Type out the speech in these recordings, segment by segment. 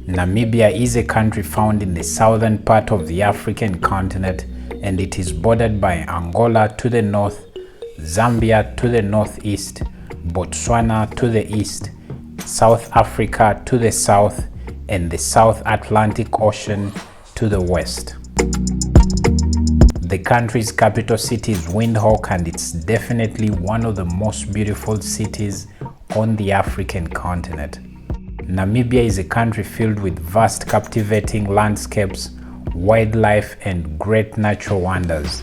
Namibia is a country found in the southern part of the African continent, and it is bordered by Angola to the north, Zambia to the northeast, Botswana to the east, South Africa to the south, and the South Atlantic Ocean to the west. The country's capital city is Windhoek, and it's definitely one of the most beautiful cities on the African continent. Namibia is a country filled with vast, captivating landscapes, wildlife, and great natural wonders.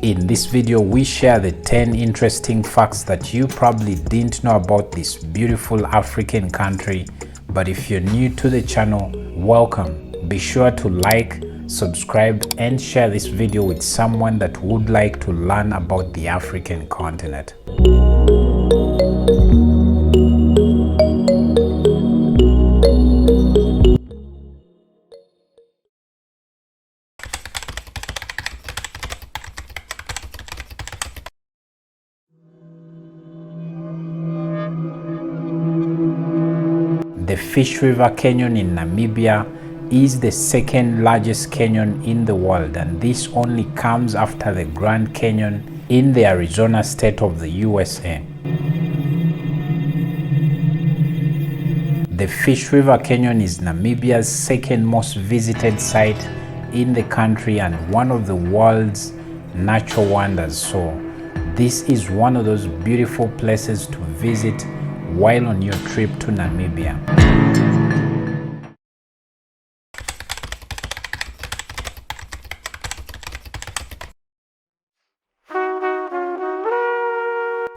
In this video, we share the 10 interesting facts that you probably didn't know about this beautiful African country. But if you're new to the channel, welcome. Be sure to like, subscribe, and share this video with someone that would like to learn about the African continent. The Fish River Canyon in Namibia is the second largest canyon in the world, and this only comes after the Grand Canyon in the Arizona state of the USA. The Fish River Canyon is Namibia's second most visited site in the country and one of the world's natural wonders. So this is one of those beautiful places to visit while on your trip to Namibia.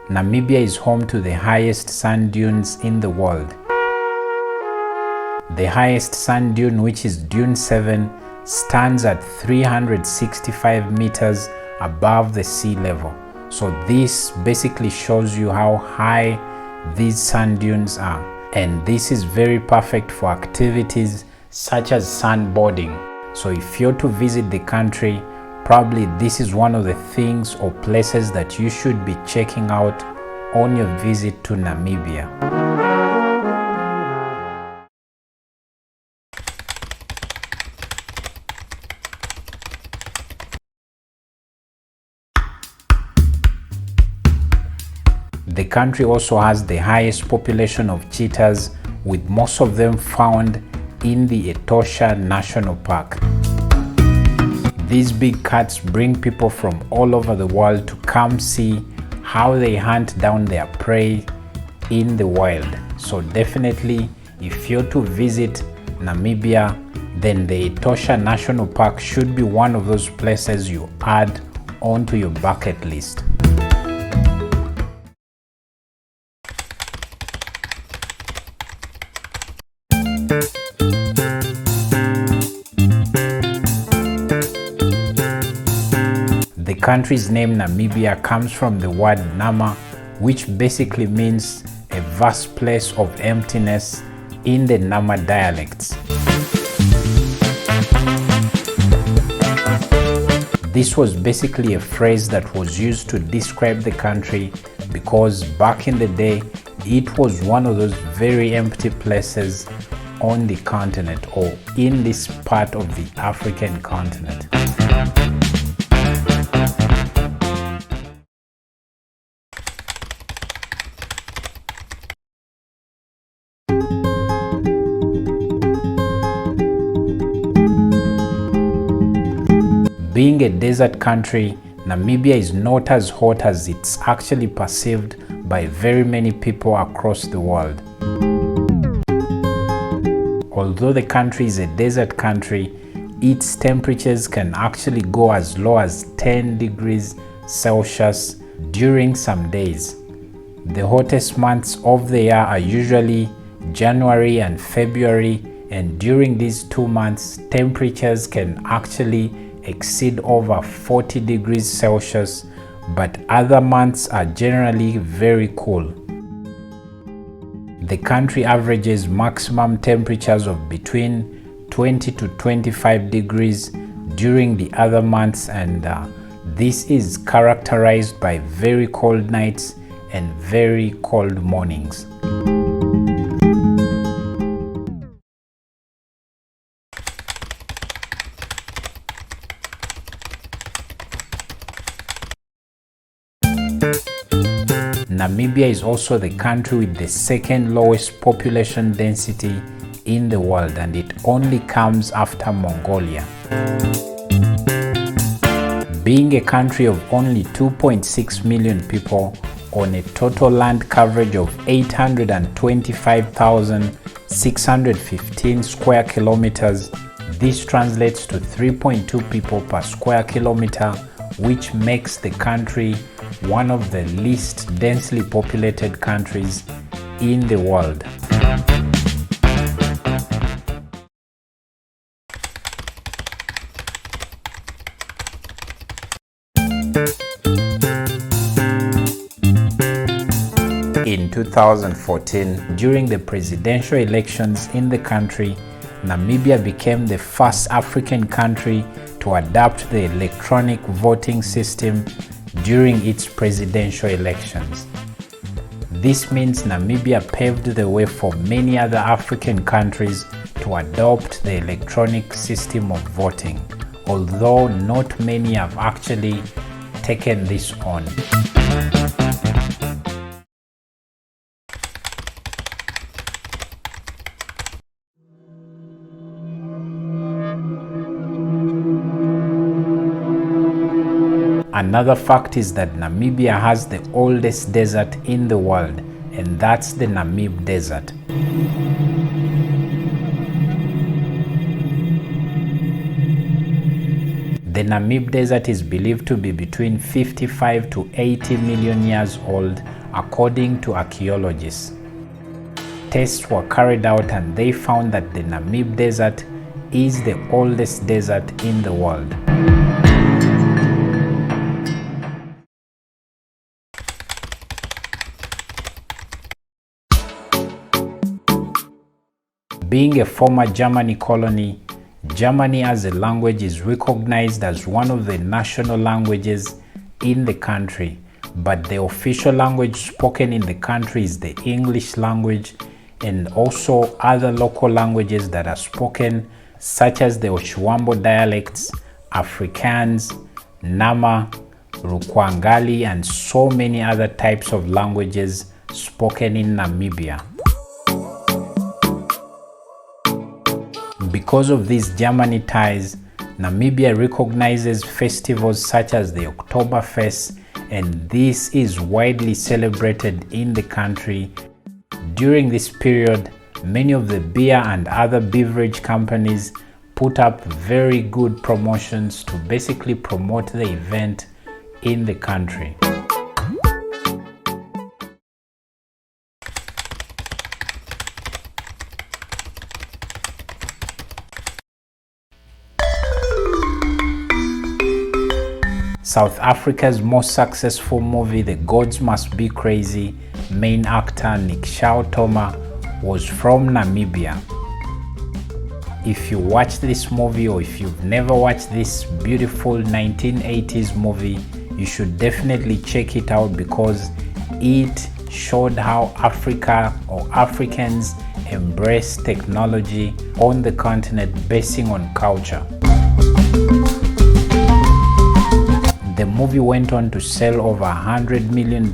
Namibia is home to the highest sand dunes in the world. The highest sand dune, which is Dune 7, stands at 365 meters above the sea level. So this basically shows you how high these sand dunes are, and this is very perfect for activities such as sandboarding. So if you're to visit the country, probably this is one of the things or places that you should be checking out on your visit to Namibia. The country also has the highest population of cheetahs, with most of them found in the Etosha National Park. These big cats bring people from all over the world to come see how they hunt down their prey in the wild. So definitely, if you're to visit Namibia, then the Etosha National Park should be one of those places you add onto your bucket list. The country's name Namibia comes from the word Nama, which basically means a vast place of emptiness in the Nama dialects. This was basically a phrase that was used to describe the country because back in the day, it was one of those very empty places on the continent or in this part of the African continent. Being a desert country, Namibia is not as hot as it's actually perceived by very many people across the world. Although the country is a desert country, its temperatures can actually go as low as 10 degrees Celsius during some days. The hottest months of the year are usually January and February, and during these 2 months, temperatures can actually exceed over 40 degrees Celsius, but other months are generally very cool. The country averages maximum temperatures of between 20 to 25 degrees during the other months, and This is characterized by very cold nights and very cold mornings. Namibia is also the country with the second lowest population density in the world, and it only comes after Mongolia. Being a country of only 2.6 million people on a total land coverage of 825,615 square kilometers, this translates to 3.2 people per square kilometer, which makes the country one of the least densely populated countries in the world. In 2014, during the presidential elections in the country, Namibia became the first African country to adopt the electronic voting system during its presidential elections. This means Namibia paved the way for many other African countries to adopt the electronic system of voting, although not many have actually taken this on. Another fact is that Namibia has the oldest desert in the world, and that's the Namib Desert. The Namib Desert is believed to be between 55 to 80 million years old, according to archaeologists. Tests were carried out and they found that the Namib Desert is the oldest desert in the world. Being a former Germany colony, Germany as a language is recognized as one of the national languages in the country, but the official language spoken in the country is the English language, and also other local languages that are spoken, such as the Oshuambo dialects, Afrikaans, Nama, Rukwangali, and so many other types of languages spoken in Namibia. Because of these Germany ties, Namibia recognizes festivals such as the Oktoberfest, and this is widely celebrated in the country. During this period, many of the beer and other beverage companies put up very good promotions to basically promote the event in the country. South Africa's most successful movie, The Gods Must Be Crazy, main actor Nick Toma was from Namibia. If you watch this movie, or if you've never watched this beautiful 1980s movie, you should definitely check it out because it showed how Africa or Africans embrace technology on the continent basing on culture. The movie went on to sell over $100 million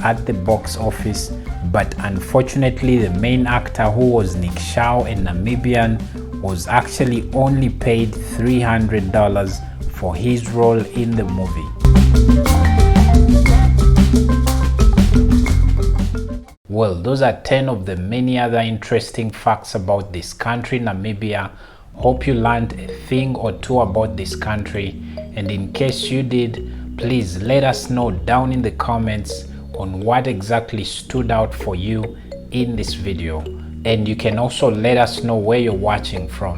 at the box office, but unfortunately the main actor, who was Nick Shaw, a Namibian, was actually only paid $300 for his role in the movie. Well, those are 10 of the many other interesting facts about this country, Namibia. Hope you learned a thing or two about this country, and in case you did, please let us know down in the comments on what exactly stood out for you in this video, and you can also let us know where you're watching from.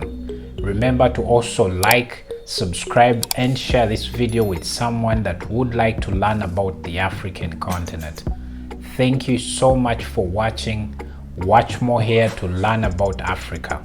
Remember to also like, subscribe, and share this video with someone that would like to learn about the African continent. Thank you so much for watching. Watch more here to learn about Africa.